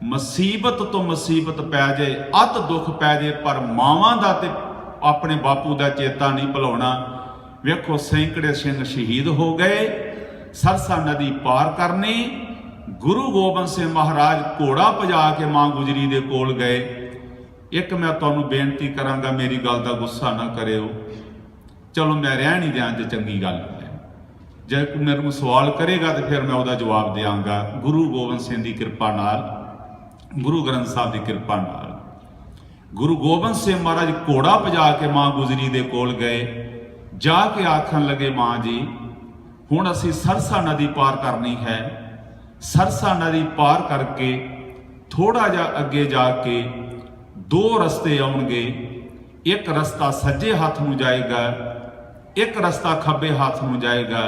ਮੁਸੀਬਤ ਤੋਂ ਮੁਸੀਬਤ ਪੈ ਜਾਏ, ਅੱਤ ਦੁੱਖ ਪੈ ਜਾਏ, ਪਰ ਮਾਵਾਂ ਦਾ ਤੇ ਆਪਣੇ ਬਾਪੂ ਦਾ ਚੇਤਾ ਨਹੀਂ ਭੁਲਾਉਣਾ। ਵੇਖੋ ਸੈਂਕੜੇ ਸਿੰਘ ਸ਼ਹੀਦ ਹੋ ਗਏ, ਸਰਸਾ ਨਦੀ ਪਾਰ ਕਰਨੀ। ਗੁਰੂ ਗੋਬਿੰਦ ਸਿੰਘ ਮਹਾਰਾਜ ਘੋੜਾ ਭਜਾ ਕੇ ਮਾਂ ਗੁਜਰੀ ਦੇ ਕੋਲ ਗਏ। ਇੱਕ ਮੈਂ ਤੁਹਾਨੂੰ ਬੇਨਤੀ ਕਰਾਂਗਾ, ਮੇਰੀ ਗੱਲ ਦਾ ਗੁੱਸਾ ਨਾ ਕਰਿਓ, ਚਲੋ ਮੈਂ ਰਹਿਣ ਹੀ ਦਿਆਂ ਜੇ ਚੰਗੀ ਗੱਲ ਹੈ। ਜੇ ਕੋਈ ਮੇਰੇ ਨੂੰ ਸਵਾਲ ਕਰੇਗਾ ਤੇ ਫਿਰ ਮੈਂ ਉਹਦਾ ਜਵਾਬ ਦਿਆਂਗਾ। ਗੁਰੂ ਗੋਬਿੰਦ ਸਿੰਘ ਦੀ ਕਿਰਪਾ ਨਾਲ, ਗੁਰੂ ਗ੍ਰੰਥ ਸਾਹਿਬ ਦੀ ਕਿਰਪਾ ਨਾਲ ਗੁਰੂ ਗੋਬਿੰਦ ਸਿੰਘ ਮਹਾਰਾਜ ਘੋੜਾ ਭਜਾ ਕੇ ਮਾਂ ਗੁਜਰੀ ਦੇ ਕੋਲ ਗਏ। ਜਾ ਕੇ ਆਖਣ ਲੱਗੇ, ਮਾਂ ਜੀ ਹੁਣ ਅਸੀਂ ਸਰਸਾ ਨਦੀ ਪਾਰ ਕਰਨੀ ਹੈ। ਸਰਸਾ ਨਦੀ ਪਾਰ ਕਰਕੇ ਥੋੜਾ ਜਿਹਾ ਅੱਗੇ ਜਾ ਕੇ ਦੋ ਰਸਤੇ ਆਉਣਗੇ, ਇੱਕ ਰਸਤਾ ਸੱਜੇ ਹੱਥ ਨੂੰ ਜਾਏਗਾ, ਇੱਕ ਰਸਤਾ ਖੱਬੇ ਹੱਥ ਨੂੰ ਜਾਏਗਾ।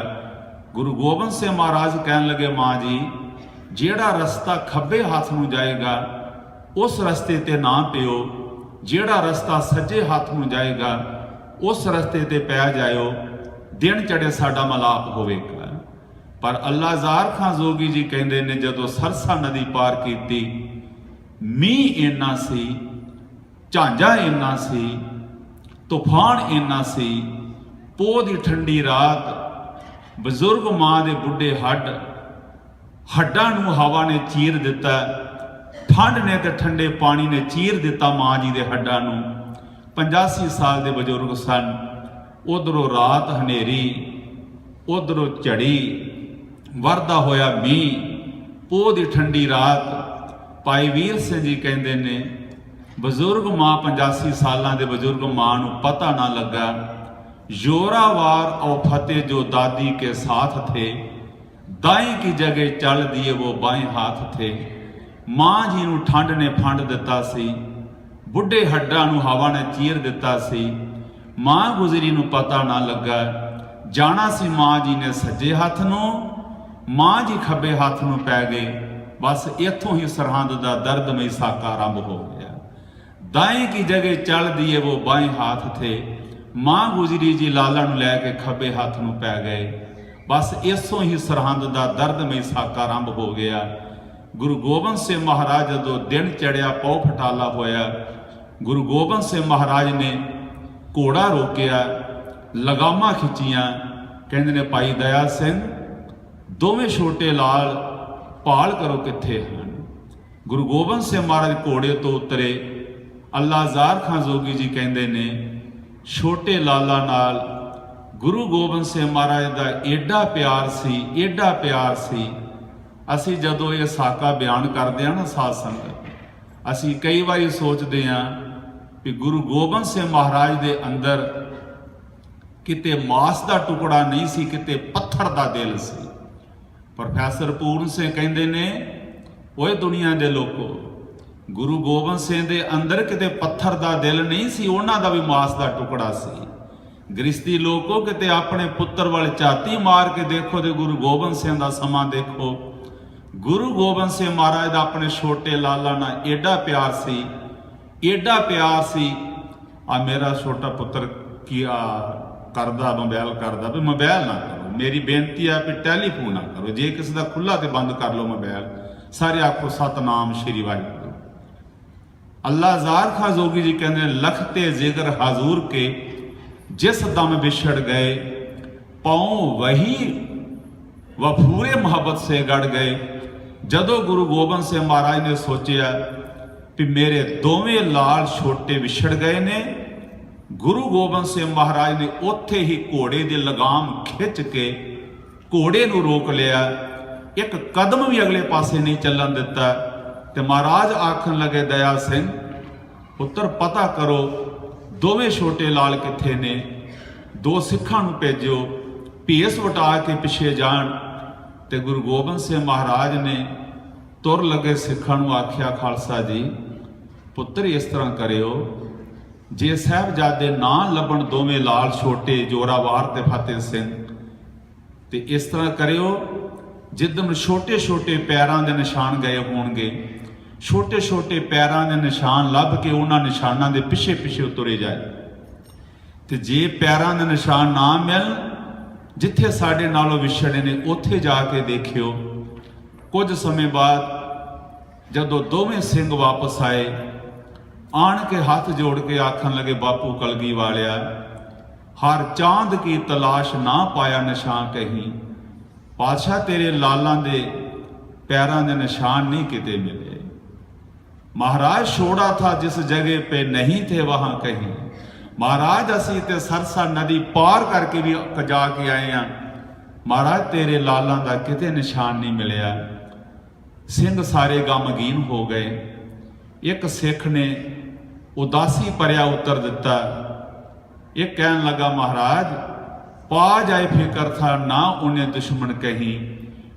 ਗੁਰੂ ਗੋਬਿੰਦ ਸਿੰਘ ਮਹਾਰਾਜ ਕਹਿਣ ਲੱਗੇ, ਮਾਂ ਜੀ ਜਿਹੜਾ ਰਸਤਾ ਖੱਬੇ ਹੱਥ ਨੂੰ ਜਾਏਗਾ ਉਸ ਰਸਤੇ ਤੇ ਨਾ ਪਿਓ, ਜਿਹੜਾ ਰਸਤਾ ਸੱਜੇ ਹੱਥ ਨੂੰ ਜਾਏਗਾ ਉਸ ਰਸਤੇ ਤੇ ਪੈ ਜਾਇਓ, ਦਿਨ ਚੜੇ ਸਾਡਾ ਮਲਾਪ ਹੋਵੇਗਾ। ਪਰ ਅੱਲਾ ਜ਼ਾਰ ਖਾਂ ਜ਼ੋਗੀ ਜੀ ਕਹਿੰਦੇ ਨੇ, ਜਦੋਂ ਸਰਸਾ ਨਦੀ ਪਾਰ ਕੀਤੀ, ਮੀਂਹ ਇੰਨਾ ਸੀ, ਝਾਂਜਾ ਇੰਨਾ ਸੀ, ਤੂਫਾਨ ਇੰਨਾ ਸੀ, ਪੋਹ ਦੀ ਠੰਡੀ ਰਾਤ, ਬਜ਼ੁਰਗ ਮਾਂ ਦੇ ਬੁੱਢੇ ਹੱਡਾਂ ਨੂੰ ਹਵਾ ਨੇ ਚੀਰ ਦਿੱਤਾ, ਠੰਡ ਨੇ ਤੇ ਠੰਡੇ ਪਾਣੀ ਨੇ ਚੀਰ ਦਿੱਤਾ ਮਾਂ ਜੀ ਦੇ ਹੱਡਾਂ ਨੂੰ। 85 ਸਾਲ ਦੇ ਬਜ਼ੁਰਗ ਸਨ। ਉਧਰੋਂ ਰਾਤ ਹਨੇਰੀ, ਉਧਰੋਂ ਝੜੀ, ਵਰਦਾ ਹੋਇਆ ਮੀਂਹ, ਪੋਹ ਦੀ ਠੰਡੀ ਰਾਤ। ਭਾਈ ਵੀਰ ਸਿੰਘ ਜੀ ਕਹਿੰਦੇ ਨੇ, ਬਜ਼ੁਰਗ ਮਾਂ 85 ਸਾਲਾਂ ਦੇ ਬਜ਼ੁਰਗ ਮਾਂ ਨੂੰ ਪਤਾ ਨਾ ਲੱਗਾ, जोरावार और फतेह जो दादी के साथ थे, दाएं की जगह चल दिए वो बाएं हाथ थे। मां जी ਨੂੰ ਠੰਡ ਨੇ ਫੰਡ ਦਿੱਤਾ ਸੀ, ਬੁੱਢੇ ਹੱਡਾਂ ਨੂੰ ਹਵਾ ਨੇ ਚੀਰ ਦਿੱਤਾ ਸੀ। ਮਾਂ ਗੁਜ਼ਰੀ ਨੂੰ ਪਤਾ ਨਾ ਲੱਗਾ, ਜਾਣਾ ਸੀ ਮਾਂ ਜੀ ਨੇ ਸੱਜੇ ਹੱਥ ਨੂੰ, ਮਾਂ ਜੀ ਖੱਬੇ ਹੱਥ ਨੂੰ ਪੈ ਗਏ। ਬਸ ਇੱਥੋਂ ਹੀ ਸਰਹੰਦ ਦਾ ਦਰਦਮਈ ਸਾਕਾ ਆਰੰਭ ਹੋ ਗਿਆ। दाएं की जगह चल दिए वो बाएं हाथ थे। मां गुजरी जी लाला ਨੂੰ ਲੈ ਕੇ ਖੱਬੇ ਹੱਥ ਨੂੰ ਪੈ ਗਏ। ਬਸ ਇਸੋਂ ਹੀ ਸਰਹੰਦ ਦਾ ਦਰਦਮਈ ਸਾਕਾ ਆਰੰਭ ਹੋ ਗਿਆ। ਗੁਰੂ ਗੋਬਿੰਦ ਸਿੰਘ ਮਹਾਰਾਜ ਜਦੋਂ ਦਿਨ ਚੜਿਆ, ਪਉ ਫਟਾਲਾ ਹੋਇਆ, ਗੁਰੂ ਗੋਬਿੰਦ ਸਿੰਘ ਮਹਾਰਾਜ ਨੇ ਘੋੜਾ ਰੋਕਿਆ, ਲਗਾਮਾਂ ਖਿੱਚੀਆਂ। ਕਹਿੰਦੇ ਨੇ, ਭਾਈ ਦਇਆ ਸਿੰਘ ਦੋਵੇਂ ਛੋਟੇ ਲਾਲ ਭਾਲ ਕਰੋ ਕਿੱਥੇ ਹਨ। ਗੁਰੂ ਗੋਬਿੰਦ ਸਿੰਘ ਮਹਾਰਾਜ ਘੋੜੇ ਤੋਂ ਉਤਰੇ। ਅੱਲਾ ਜ਼ਾਰ ਖਾਂ ਜ਼ੋਗੀ ਜੀ ਕਹਿੰਦੇ ਨੇ, ਛੋਟੇ ਲਾਲਾ ਨਾਲ ਗੁਰੂ ਗੋਬਿੰਦ ਸਿੰਘ ਮਹਾਰਾਜ ਦਾ ਏਡਾ ਪਿਆਰ ਸੀ, ਏਡਾ ਪਿਆਰ ਸੀ। ਅਸੀਂ ਜਦੋਂ ਇਹ ਸਾਕਾ ਬਿਆਨ ਕਰਦੇ ਹਾਂ ਨਾ ਸਾਧ ਸੰਗਤ, ਅਸੀਂ ਕਈ ਵਾਰੀ ਸੋਚਦੇ ਹਾਂ ਕਿ ਗੁਰੂ ਗੋਬਿੰਦ ਸਿੰਘ ਮਹਾਰਾਜ ਦੇ ਅੰਦਰ ਕਿਤੇ ਮਾਸ ਦਾ ਟੁਕੜਾ ਨਹੀਂ ਸੀ, ਕਿਤੇ ਪੱਥਰ ਦਾ ਦਿਲ ਸੀ। ਪ੍ਰੋਫੈਸਰ ਪੂਰਨ ਸਿੰਘ ਕਹਿੰਦੇ ਨੇ, ਓਏ ਦੁਨੀਆ ਦੇ ਲੋਕੋ, ਗੁਰੂ ਗੋਬਿੰਦ ਸਿੰਘ ਦੇ ਅੰਦਰ ਕਿਤੇ ਪੱਥਰ ਦਾ ਦਿਲ ਨਹੀਂ ਸੀ, ਉਹਨਾਂ ਦਾ ਵੀ ਮਾਸ ਦਾ ਟੁਕੜਾ ਸੀ। ਗ੍ਰਸਤੀ ਲੋਕੋ, ਕਿਤੇ ਆਪਣੇ ਪੁੱਤਰ ਵੱਲ ਝਾਤੀ ਮਾਰ ਕੇ ਦੇਖੋ ਤੇ ਗੁਰੂ ਗੋਬਿੰਦ ਸਿੰਘ ਦਾ ਸਮਾਂ ਦੇਖੋ। ਗੁਰੂ ਗੋਬਿੰਦ ਸਿੰਘ ਮਹਾਰਾਜ ਦਾ ਆਪਣੇ ਛੋਟੇ ਲਾਲਾ ਨਾਲ ਏਡਾ ਪਿਆਰ ਸੀ, ਏਡਾ ਪਿਆਰ ਸੀ। ਆ ਮੇਰਾ ਛੋਟਾ ਪੁੱਤਰ ਕੀ ਕਰਦਾ, ਮੋਬਾਈਲ ਕਰਦਾ, ਵੀ ਮੋਬਾਈਲ ਨਾ ਕਰੋ। ਮੇਰੀ ਬੇਨਤੀ ਹੈ ਵੀ ਟੈਲੀਫੋਨ ਨਾ ਕਰੋ। ਜੇ ਕਿਸੇ ਦਾ ਖੁੱਲਾ ਤੇ ਬੰਦ ਕਰ ਲਓ ਮੋਬਾਈਲ। ਸਾਰੇ ਆਖੋ ਸਤਨਾਮ ਸ਼੍ਰੀ ਵਾਹਿਗੁਰੂ। ਅੱਲਾ ਜ਼ਾਰ ਖਾਂ ਜ਼ੋਗੀ ਜੀ ਕਹਿੰਦੇ ਨੇ, ਲਖਤੇ ਜ਼ਿਗਰ ਹਾਜ਼ੂਰ ਕੇ ਜਿਸ ਦਮ ਵਿਛੜ ਗਏ, ਪਾਉ ਵਹੀ ਵਫੂਰੇ ਮੁਹੱਬਤ ਸੇ ਗੜ ਗਏ। ਜਦੋਂ ਗੁਰੂ ਗੋਬਿੰਦ ਸਿੰਘ ਮਹਾਰਾਜ ਨੇ ਸੋਚਿਆ ਕਿ ਮੇਰੇ ਦੋਵੇਂ ਲਾਲ ਛੋਟੇ ਵਿਛੜ ਗਏ ਨੇ, ਗੁਰੂ ਗੋਬਿੰਦ ਸਿੰਘ ਮਹਾਰਾਜ ਨੇ ਉੱਥੇ ਹੀ ਘੋੜੇ ਦੀ ਲਗਾਮ ਖਿੱਚ ਕੇ ਘੋੜੇ ਨੂੰ ਰੋਕ ਲਿਆ। ਇੱਕ ਕਦਮ ਵੀ ਅਗਲੇ ਪਾਸੇ ਨਹੀਂ ਚੱਲਣ ਦਿੱਤਾ। ਤੇ ਮਹਾਰਾਜ ਆਖਣ ਲੱਗੇ, ਦਇਆ ਸਿੰਘ ਪੁੱਤਰ ਪਤਾ ਕਰੋ ਦੋਵੇਂ ਛੋਟੇ ਲਾਲ ਕਿੱਥੇ ਨੇ। ਦੋ ਸਿੱਖਾਂ ਨੂੰ ਭੇਜਿਓ, ਭੇਸ ਵਟਾ ਕੇ ਪਿੱਛੇ ਜਾਣ। ਤੇ ਗੁਰੂ ਗੋਬਿੰਦ ਸਿੰਘ ਮਹਾਰਾਜ ਨੇ ਤੁਰ ਲੱਗੇ ਸਿੱਖਾਂ ਨੂੰ ਆਖਿਆ, ਖਾਲਸਾ ਜੀ ਪੁੱਤਰ ਇਸ ਤਰ੍ਹਾਂ ਕਰਿਓ, ਜੇ ਸਾਹਿਬਜ਼ਾਦੇ ਨਾ ਲੱਭਣ ਦੋਵੇਂ ਲਾਲ ਛੋਟੇ, ਜੋਰਾਵਾਰ ਤੇ ਫਤਿਹ ਸਿੰਘ, ਤੇ ਇਸ ਤਰ੍ਹਾਂ ਕਰਿਓ ਜਿੱਦਣ ਛੋਟੇ ਛੋਟੇ ਪੈਰਾਂ ਦੇ ਨਿਸ਼ਾਨ ਗਏ ਹੋਣਗੇ, ਛੋਟੇ ਛੋਟੇ ਪੈਰਾਂ ਦੇ ਨਿਸ਼ਾਨ ਲੱਭ ਕੇ ਉਹਨਾਂ ਨਿਸ਼ਾਨਾਂ ਦੇ ਪਿੱਛੇ ਪਿੱਛੇ ਤੁਰੇ ਜਾਏ। ਤੇ ਜੇ ਪੈਰਾਂ ਦੇ ਨਿਸ਼ਾਨ ਨਾ ਮਿਲਣ, ਜਿੱਥੇ ਸਾਡੇ ਨਾਲੋਂ ਵਿਛੜੇ ਨੇ ਉੱਥੇ ਜਾ ਕੇ ਦੇਖਿਓ। ਕੁਝ ਸਮੇਂ ਬਾਅਦ ਜਦੋਂ ਦੋਵੇਂ ਸਿੰਘ ਵਾਪਸ ਆਏ, ਆਣ ਕੇ ਹੱਥ ਜੋੜ ਕੇ ਆਖਣ ਲਗੇ, ਬਾਪੂ ਕਲਗੀ ਵਾਲਿਆ, ਹਰ ਚਾਂਦ ਕੀ ਤਲਾਸ਼ ਨਾ ਪਾਇਆ ਨਿਸ਼ਾਨ ਕਹੀਂ, ਪਾਤਸ਼ਾਹ ਤੇਰੇ ਲਾਲਾਂ ਦੇ पैरों के निशान नहीं किते मिले। महाराज छोड़ा था जिस जगह पे नहीं थे वहां कहीं। महाराज असी ते सरसा नदी पार करके भी जाके आए हैं, महाराज तेरे लालों का किते निशान नहीं मिलया। सिंह सारे गमगीन हो गए। एक सिख ने उदासी भरिया उत्तर दिता। एक कहन लगा, महाराज पा जाए फिक्र था ना उन्हें दुश्मन कहीं।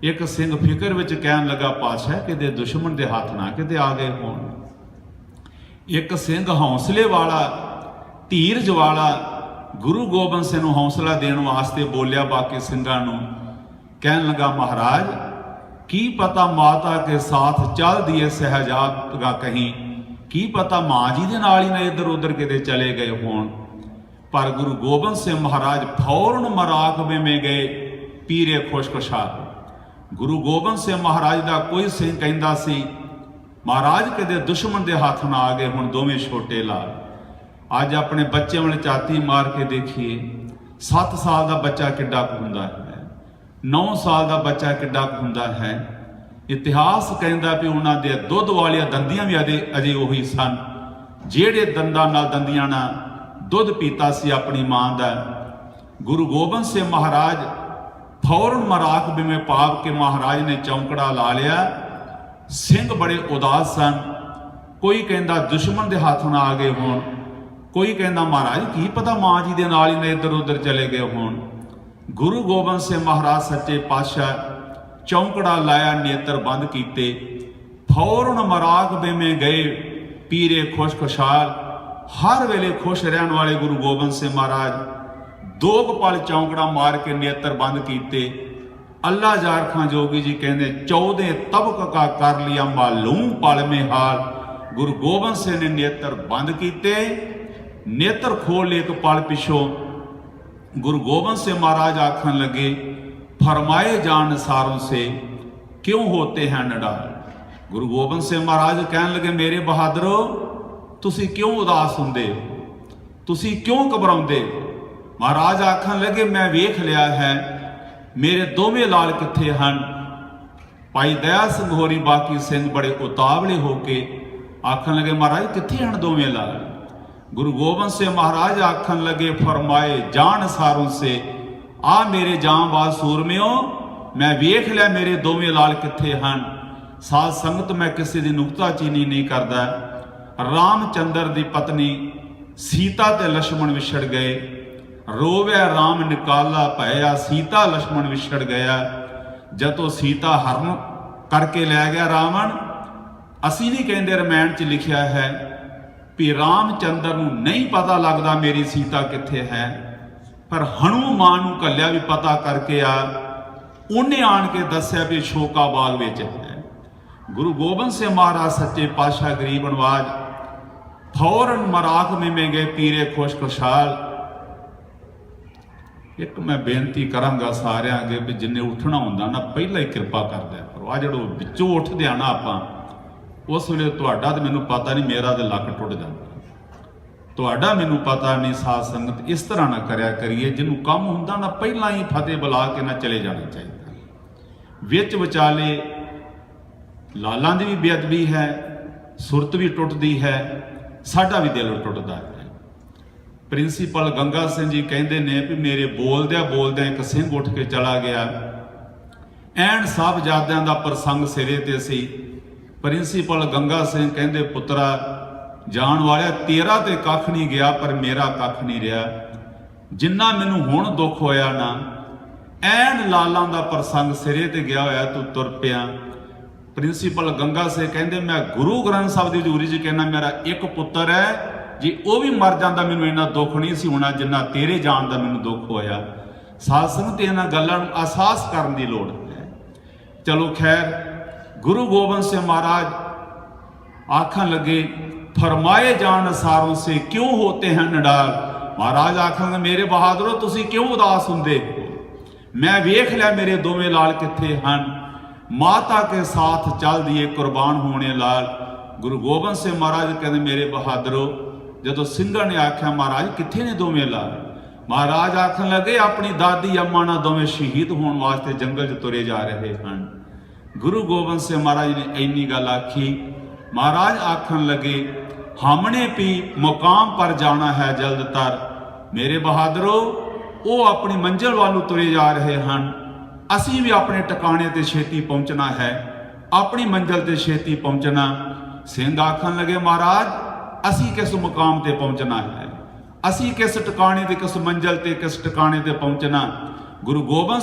एक सिंह फिक्र विच कहन लगा, पातशाह किते दुश्मन के हाथ ना किते आ गए होण। एक सिंह हौसले वाला धीरज वाला गुरु गोबिंद सिंह नूं हौसला देण वास्ते बोलिया बाकी सिंघां नूं, कहन लगा, महाराज की पता माता के साथ चल दिए सहजाद गा कहीं, की पता मां जी दे नाल ही ना इधर उधर किते चले गए होण। पर गुरु गोबिंद सिंह महाराज फौरन मराकबे में गए पीरे खुशकशार। गुरु गोबिंद सिंह महाराज का कोई सिंह कहता सी, महाराज कदे दुश्मन के हाथ ना आ गए हुण दोवें छोटे लाल। अज अपने बच्चे वाले छाती मार के देखिए, 7 साल का बच्चा किड्डा हुंदा है, 9 साल का बच्चा किड्डा हुंदा है। इतिहास कहता भी उन्हां दे दुध वालियां दंदियां भी अजे उही सन, जिहड़े दंदां नाल दंदियां नाल दुध पीता सी अपनी मां दा। गुरु गोबिंद सिंह महाराज फौरन मराकबे में पाप के महाराज ने चौंकड़ा ला लिया। सिंह बड़े उदास सन। कोई कहता दुश्मन के हाथ ना आ गए होण, कोई कहता महाराज की पता मां जी के नाल ही ने इधर उधर चले गए होण। गुरु गोबिंद सिंह महाराज सच्चे पातशाह चौंकड़ा लाया, नेत्र बंद किए, फौरन मराकबे में गए पीरे खुशखुशाल। हर वेले खुश रहने वाले गुरु गोबिंद सिंह महाराज 2 पल चौंकड़ा मार के नेत्र बंद किए। अल्लाह जार खां जोगी जी कहते 14 तबक का कर लिया मालूम पल में हाल। गुरु गोबिंद सिंह ने नेत्र बंद किए, नेत्र खोल एक पल पिछों गुरु गोबिंद सिंह महाराज आखन लगे, फरमाए जान सारों से क्यों होते हैं निडाल। गुरु गोबिंद सिंह महाराज कहन लगे, मेरे बहादरो तुसी क्यों उदास हुंदे हो, तुसी क्यों घबराउंदे हो। महाराज आखन लगे, मैं वेख लिया है मेरे दोवें लाल कित्थे हन। भाई दया सिंह होरी बाकी सिंह बड़े उतावले होके आखन लगे, महाराज कित्थे हन दोवें लाल। गुरु गोबिंद सिंह महाराज आखन लगे, फरमाए जान सारों से आ मेरे जांबाज सूरमियों, मैं वेख लिया मेरे दोवें लाल कित्थे हन। साध संगत मैं किसी की नुक्ताचीनी नहीं करता। रामचंद्र की पत्नी सीता ते लक्ष्मण विछड़ गए, रोवै राम निकाला भया, सीता लक्ष्मण विछड़ गया। जदों सीता हरण करके लै गया रावण, असी नहीं कहते रामायण च लिखिया है भी रामचंद्र नूं नहीं पता लगता मेरी सीता कित्थे है, पर हनुमान नूं घल्लिया भी पता करके आ, उन्हें आण के दस्या भी शोका बाग विच है। गुरु गोबिंद सिंह महाराज सच्चे पातशाह गरीब नवाज फौरन मराकबे में गए पीरे खुशखुशाल। एक मैं बेनती करांगा सारिਆਂ अगे भी जिन्हें उठना हुंदा ना पहला ही कृपा कर दिया करो। आ जो विचों उठदे आ ना आपां, उस वेले तुहाडा ते मैनूं पता नहीं, मेरा ते लक टुट जांदा, तुहाडा मैनूं पता नहीं। साध संगत इस तरह ना करया करिए, जिन्हों काम हुंदा ना पहला ही फतेह बुला के ना चले जाना चाहिए। विच विचाले लालां दी भी बेअदबी है, सुरत भी टुटदी है, साडा भी दिल टुटदा है। प्रिंसीपल गंगा सिंह जी कहते ने भी मेरे बोलद्या बोलद्या एक सिंह उठ के चला गया। ऐन साहबजादियां दा प्रसंग सिरे ते सी। प्रिंसीपल गंगा सिंह कहते पुत्रा जान वालिया तेरा ते कख नहीं गया, पर मेरा कख नहीं रहा। जिन्ना मैनूं हुण दुख होया ना, ऐन लालां दा प्रसंग सिरे ते गया होया तू तुर पिया। प्रिंसीपल गंगा सिंह कहते मैं गुरु ग्रंथ साहिब दी हजूरी च कहना मेरा एक पुत्र है, जी वह भी मर जाता मैनूं इन्ना दुख नहीं सी होना जिन्ना तेरे जान का मैनूं दुख होया। साध संगत इन्हां गल्लां नूं अहसास करन दी लोड़ है। चलो खैर, गुरु गोबिंद सिंह महाराज आखन लगे फरमाए जान सारों से क्यों होते हैं निडाल। महाराज आखन लगे मेरे बहादुरो तुसी क्यों उदास हुंदे हो, मैं वेख लिया मेरे दोवें लाल किथे हन, माता के साथ चल दिए कुर्बान होने लाल। गुरु गोबिंद सिंह महाराज कहते मेरे बहादुरो जदों ਸਿੰਘਾਂ ने आख्या महाराज किथे ने दोवें लाल, महाराज आखन लगे अपनी दादी अम्मा ना दोवें शहीद होने वास्ते जंगल च तुरे जा रहे हैं। गुरु गोबिंद सिंह महाराज ने इन्नी गल आखी, महाराज आखन लगे हमने भी मुकाम पर जाना है जल्द तर। मेरे बहादुरो वो अपनी मंजिल वालों तुरे जा रहे हैं, असी भी अपने टिकाने ते छेती पहुंचना है, अपनी मंजिल ते छेती पहुंचना। सिंह आखन लगे महाराज असी किस मुकाम ते पहुंचना है, असी किस टिकाने ते किस मंजिल ते किस टिकाने ते पहुंचना। गुरु गोबिंद